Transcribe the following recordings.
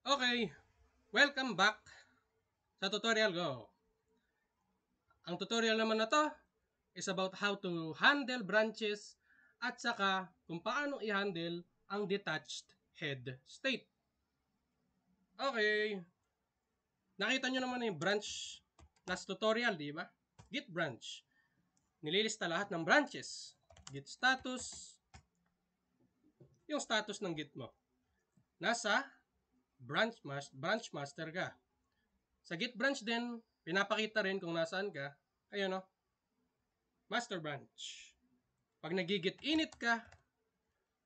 Okay, welcome back sa tutorial ko. Ang tutorial naman na to is about how to handle branches at saka kung paano i-handle ang detached head state. Okay, nakita nyo naman yung branch last tutorial, di ba? Git branch. Nililista lahat ng branches. Git status, yung status ng git mo. Nasa branch master ka. Sa git branch din, pinapakita rin kung nasaan ka. Ayun, no? Master branch. Pag nagigit init ka,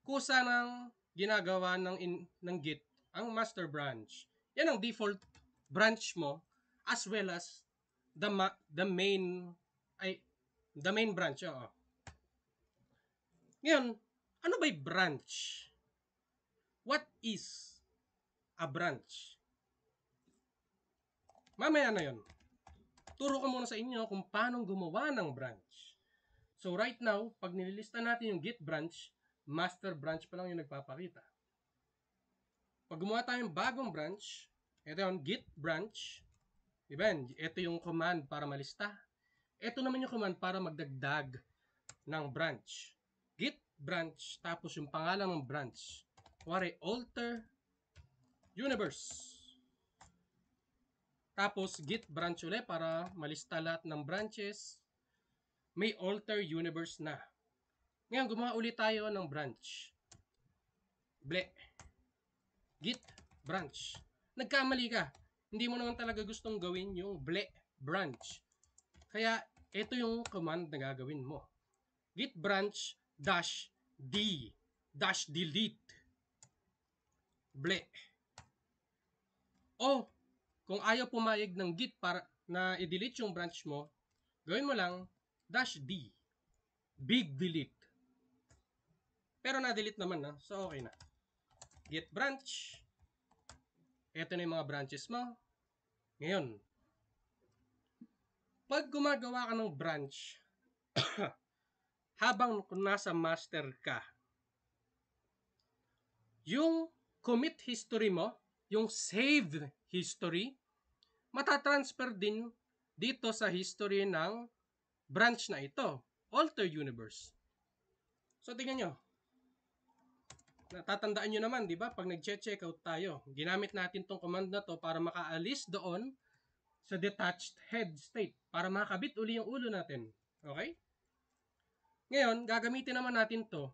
kusa ng ginagawa ng git ang master branch. Yan ang default branch mo as well as the main the main branch. Oo. Ngayon, ano ba'y branch? What is a branch? Mamaya na yon. Turo ko muna sa inyo kung paano gumawa ng branch. So right now, pag nililista natin yung git branch, master branch pa lang yung nagpapakita. Pag gumawa tayong bagong branch, ito yung git branch. Diba? Ito yung command para malista. Ito naman yung command para magdagdag ng branch. Git branch, tapos yung pangalan ng branch. Kuwari, alter universe. Tapos git branch ulit para malista lahat ng branches. May alter universe na. Ngayon, gumawa ulit tayo ng branch. Ble. Git branch. Nagkamali ka. Hindi mo naman talaga gustong gawin yung ble branch. Kaya, ito yung command na gagawin mo. Git branch dash d dash delete. Ble. O, kung ayaw pumayag ng git para na i-delete yung branch mo, gawin mo lang dash d. Big delete. Pero na-delete naman na, so okay na. Git branch. Ito na yung mga branches mo. Ngayon, pag gumagawa ka ng branch, habang nasa master ka, yung commit history mo, yung saved history, matatransfer din dito sa history ng branch na ito, alter universe. So tingnan nyo, natatandaan nyo naman, di ba? Pag nag-check out tayo, ginamit natin tong command na to para makaalis doon sa detached head state, para makabit uli yung ulo natin. Okay? Ngayon, gagamitin naman natin to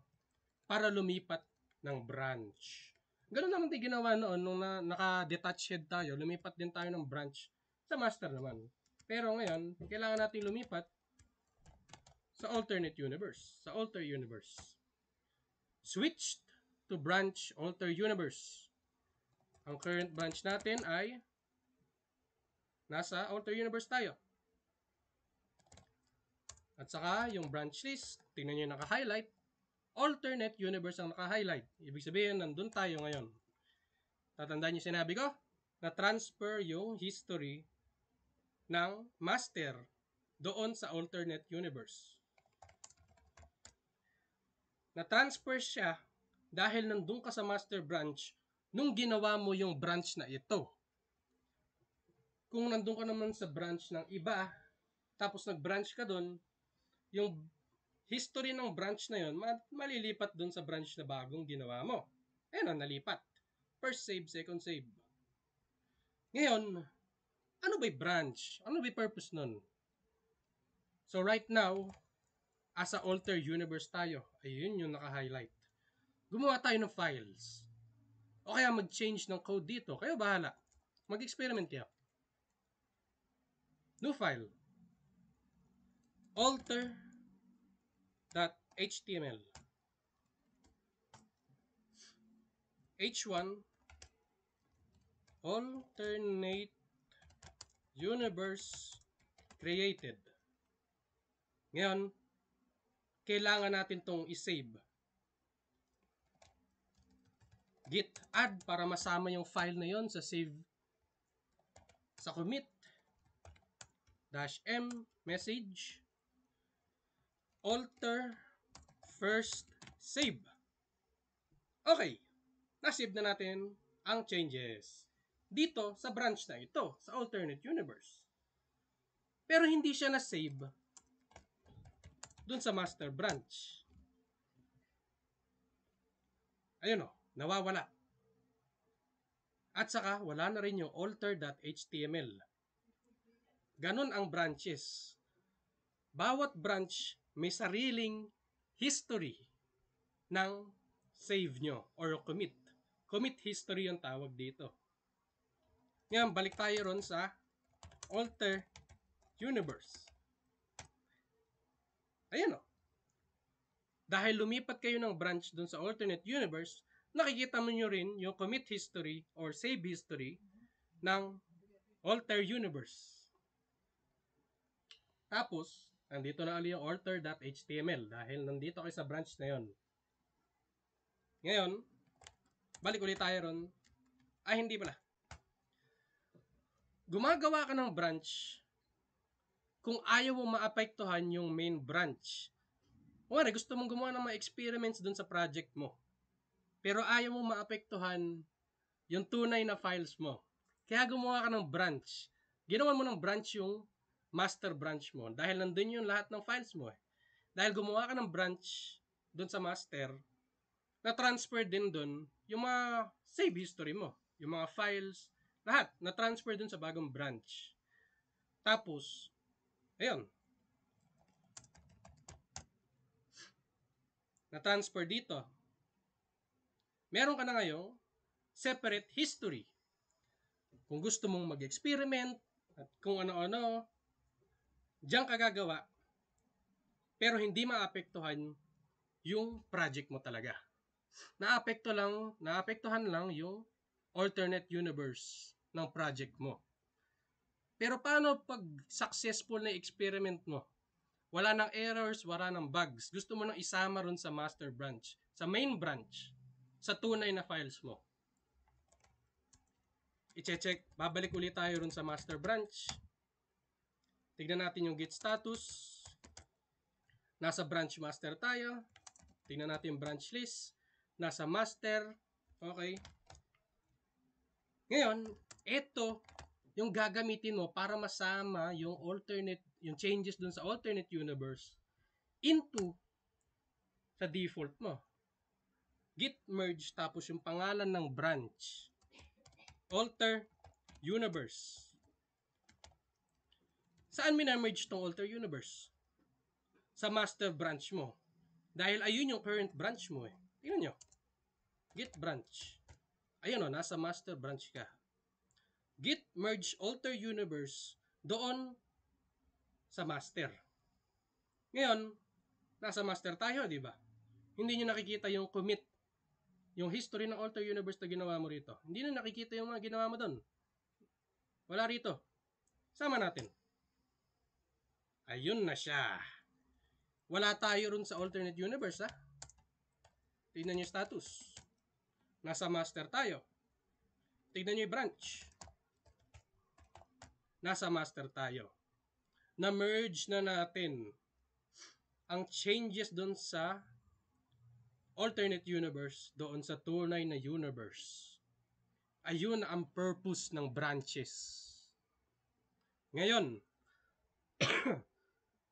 para lumipat ng branch. Ganun naman din ginawa noon nung naka-detach head tayo, lumipat din tayo ng branch sa master naman. Pero ngayon, kailangan natin lumipat sa alternate universe, sa alter universe. Switched to branch alter universe. Ang current branch natin ay nasa alter universe tayo. At saka yung branch list, tingnan nyo yung naka-highlight, alternate universe ang naka-highlight. Ibig sabihin, nandun tayo ngayon. Tatandaan nyo sinabi ko? Na-transfer yung history ng master doon sa alternate universe. Na-transfer siya dahil nandun ka sa master branch nung ginawa mo yung branch na ito. Kung nandun ka naman sa branch ng iba, tapos nag-branch ka doon, yung history ng branch na yon malilipat doon sa branch na bagong ginawa mo. Ayun, nalipat. First save, second save. Ngayon, ano ba'y branch? Ano ba'y purpose nun? So right now, as a alter universe tayo, ayun yung naka-highlight. Gumawa tayo ng files. O kaya mag-change ng code dito. Kayo bahala. Mag-experiment kayo. New file. Alter.html H1 alternate universe created. Ngayon, kailangan natin tong i-save. Git add para masama yung file na yon sa save sa commit -m message alter first save. Okay, na-save na natin ang changes. dito sa branch na ito, sa alternate universe. Pero hindi siya na-save dun sa master branch. Ayun o, nawawala. At saka, wala na rin yung alter.html. Ganon ang branches. Bawat branch may sariling history ng save nyo or commit. Commit history yung tawag dito. Ngayon, balik tayo ron sa alter universe. Ayan o. Dahil lumipat kayo ng branch dun sa alternate universe, nakikita mo nyo rin yung commit history or save history ng alter universe. Tapos, nandito na ulit yung alter.html dahil nandito kayo sa branch na yon. Ngayon, balik ulit tayo ron. Ay, hindi pala. Gumagawa ka ng branch kung ayaw mo maapektuhan yung main branch. Kung gusto mong gumawa ng mga experiments dun sa project mo, pero ayaw mo maapektuhan yung tunay na files mo. Kaya gumawa ka ng branch. Ginawa mo ng branch yung master branch mo dahil nandun yung lahat ng files mo. Dahil gumawa ka ng branch dun sa master, na-transfer din dun yung mga save history mo, yung mga files, lahat na-transfer dun sa bagong branch. Tapos, ayun, na-transfer dito. Meron ka na ngayong separate history. Kung gusto mong mag-experiment at kung ano-ano, diyan ka gagawa. Pero hindi maapektuhan yung project mo talaga. Naapektuhan lang yung alternate universe ng project mo. Pero paano pag successful na experiment mo? Wala nang errors, wala nang bugs. Gusto mo nang isama ron sa master branch, sa main branch, sa tunay na files mo. I-check, babalik ulit tayo ron sa master branch. Tignan natin yung git status. Nasa branch master tayo. Tignan natin yung branch list. Nasa master. Okay. Ngayon, ito yung gagamitin mo para masama yung changes dun sa alternate universe into sa default mo. Git merge tapos yung pangalan ng branch. Alter universe. Saan mina-merge tong alter universe? Sa master branch mo. Dahil ayun yung current branch mo eh. Tingnan nyo. Git branch. Ayun o, nasa master branch ka. Git merge alter universe doon sa master. Ngayon, nasa master tayo, di ba? Hindi nyo nakikita yung commit, yung history ng alter universe na ginawa mo rito. Hindi nyo nakikita yung mga ginawa mo doon. Wala rito. Sama natin. Ayun na siya. Wala tayo ron sa alternate universe, ha? Tignan nyo yung status. Nasa master tayo. Tignan nyo yung branch. Nasa master tayo. Na-merge na natin ang changes doon sa alternate universe doon sa tunay na universe. Ayun ang purpose ng branches. Ngayon,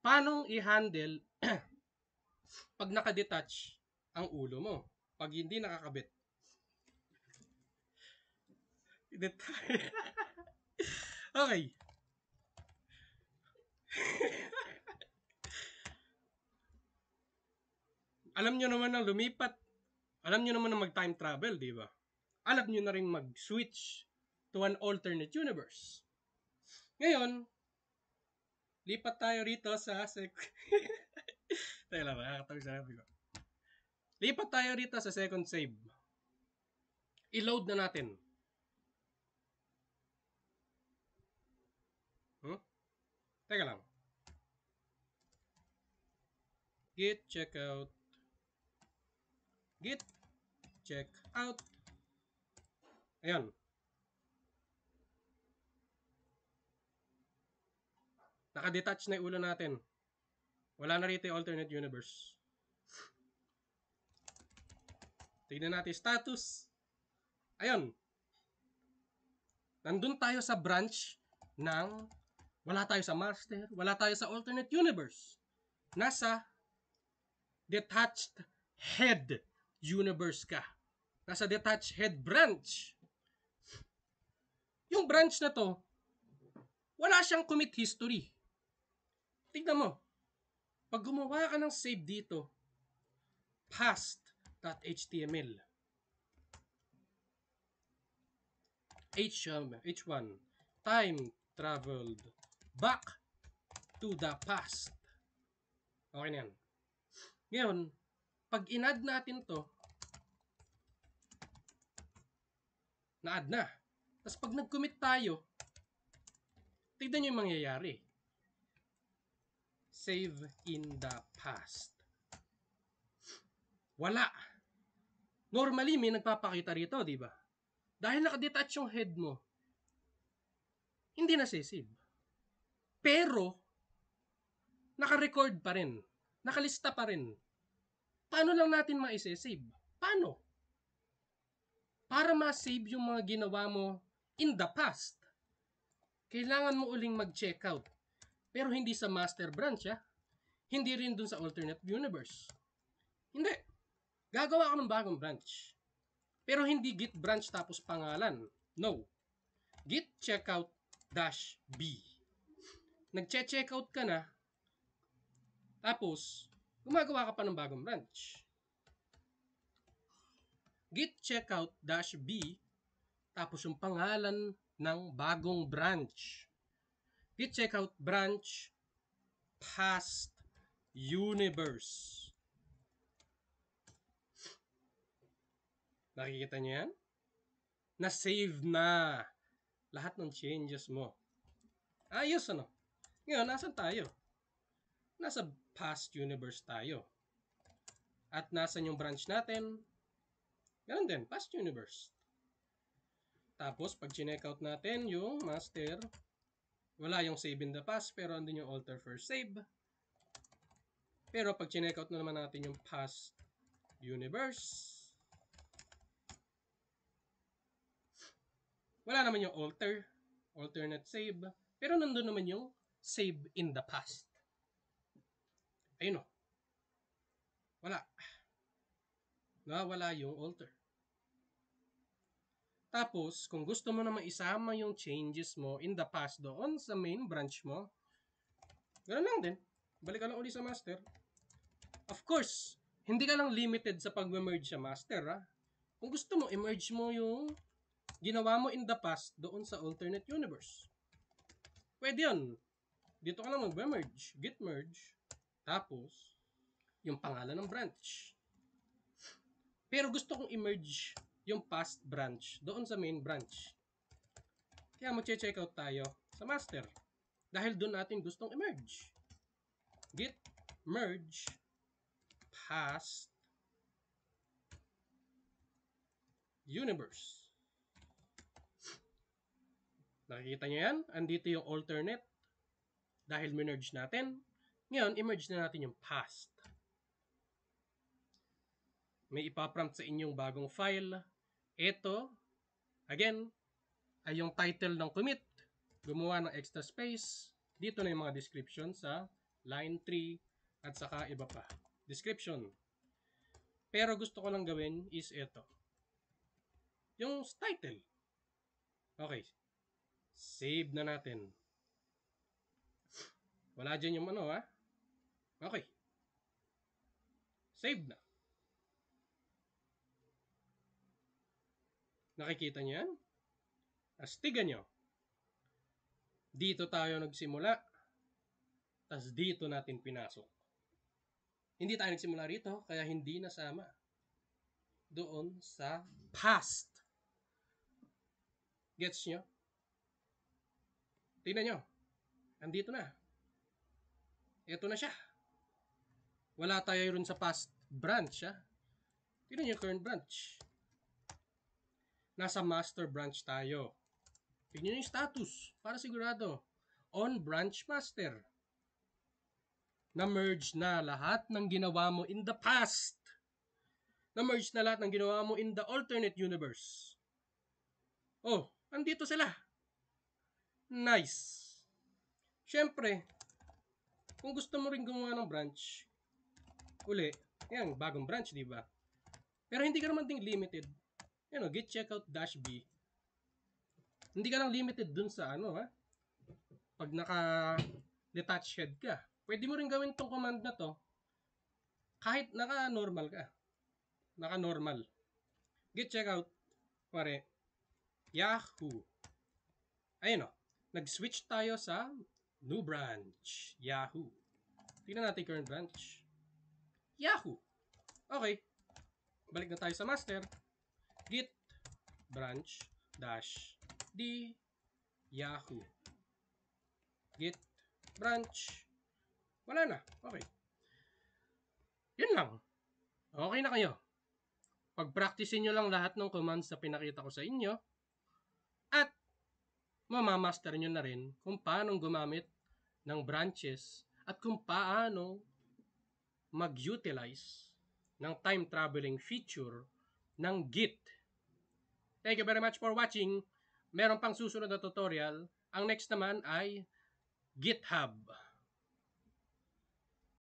paano i-handle pag nakadetach ang ulo mo? Pag hindi nakakabit. Okay. Alam nyo naman na lumipat. Alam nyo naman na mag-time travel, di ba? Alam nyo na rin mag-switch to an alternate universe. Ngayon, lipat tayo rito sa Tayo lang, nakakatawag sa sabi ko. Lipat tayo rito sa second save. I-load na natin. Teka lang. Git checkout. Git checkout. Ayan. Nakadetach na yung ulo natin. Wala na rito yung alternate universe. Tignan natin status. Ayun. Nandun tayo sa branch ng wala tayo sa master, wala tayo sa alternate universe. Nasa detached head universe ka. Nasa detached head branch. Yung branch na to, wala siyang commit history. Tignan mo. Pag gumawa ka ng save dito, past.html, H1, time traveled back to the past. Okay na yan. Ngayon, pag in-add natin to, na-add na. Tapos pag nag-commit tayo, tignan nyo yung mangyayari. Save in the past. Wala. Normally, may nagpapakita rito, di ba? Dahil nakadetach yung head mo, hindi na save. Pero, naka-record pa rin. Nakalista pa rin. Paano lang natin ma-save? Paano? Para ma-save yung mga ginawa mo in the past, kailangan mo uling mag-checkout. Pero hindi sa master branch, ha? Hindi rin dun sa alternate universe. Hindi. Gagawa ka ng bagong branch. Pero hindi git branch tapos pangalan. No. Git checkout -b. Nag-checkout ka na, tapos gumagawa ka pa ng bagong branch. Git checkout -b, tapos yung pangalan ng bagong branch. Git checkout branch past universe. Nakikita niyo yan? Na-save na lahat ng changes mo. Ayos ano? Ngayon, nasan tayo? Nasa past universe tayo. At nasan yung branch natin? Ganun din, past universe. Tapos, pag chinek-out natin yung master, wala yung save in the past, pero andun yung alter first save. Pero pag chinek-out na naman natin yung past universe, wala naman yung alternate save, pero nandun naman yung save in the past. Ayun o. Wala. Nawala yung alter. Tapos, kung gusto mo na maisama yung changes mo in the past doon sa main branch mo, ganoon lang din. Balik ka lang ulit sa master. Of course, hindi ka lang limited sa pag-merge sa master, ha? Kung gusto mo, i-merge mo yung ginawa mo in the past doon sa alternate universe. Pwede yun. Dito ka lang mag-merge. Git merge. Tapos, yung pangalan ng branch. Pero gusto kong i-merge yung past branch doon sa main branch. Kaya mag-check out tayo sa master. Dahil doon natin gustong i-merge. Git merge past universe. Nakikita nyo yan? Andito yung alternate. Dahil merge natin. Ngayon, i-merge na natin yung past. May ipaprompt sa inyong bagong file. Ito, again, ay yung title ng commit. Gumawa ng extra space. Dito na yung mga description sa line 3 at saka iba pa. Description. Pero gusto ko lang gawin is ito. Yung title. Okay. Save na natin. Wala dyan yung ano, ha? Okay. Save na. Nakikita niyo yan? Astigan nyo. Dito tayo nagsimula. Tas dito natin pinasok. Hindi tayo nagsimula rito, kaya hindi nasama doon sa past. Gets nyo? Tingnan nyo. Andito na. Ito na siya. Wala tayo rin sa past branch, ha? Tingnan nyo current branch. Nasa master branch tayo. Tingnan nyo yung status para sigurado. On branch master. Na-merge na lahat ng ginawa mo in the past. Na-merge na lahat ng ginawa mo in the alternate universe. Oh, andito sila. Nice! Siyempre, kung gusto mo rin gumawa ng branch, uli, yan, bagong branch, di ba? Pero hindi ka naman ding limited. Yan o, git checkout dash b. Hindi ka lang limited dun sa ano, ha? Pag naka-detach head ka. Pwede mo rin gawin tong command na to kahit naka-normal ka. Naka-normal. Git checkout, pare, Yahoo. Ayun o, nag-switch tayo sa new branch, Yahoo. Tingnan natin current branch. Yahoo. Okay. Balik na tayo sa master. Git branch dash d Yahoo. Git branch. Wala na. Okay. Yun lang. Okay na kayo. Pag-practicein nyo lang lahat ng commands na pinakita ko sa inyo at mamamaster nyo na rin kung paano gumamit ng branches at kung paano mag-utilize ng time traveling feature ng Git. Thank you very much for watching. Meron pang susunod na tutorial. Ang next naman ay GitHub.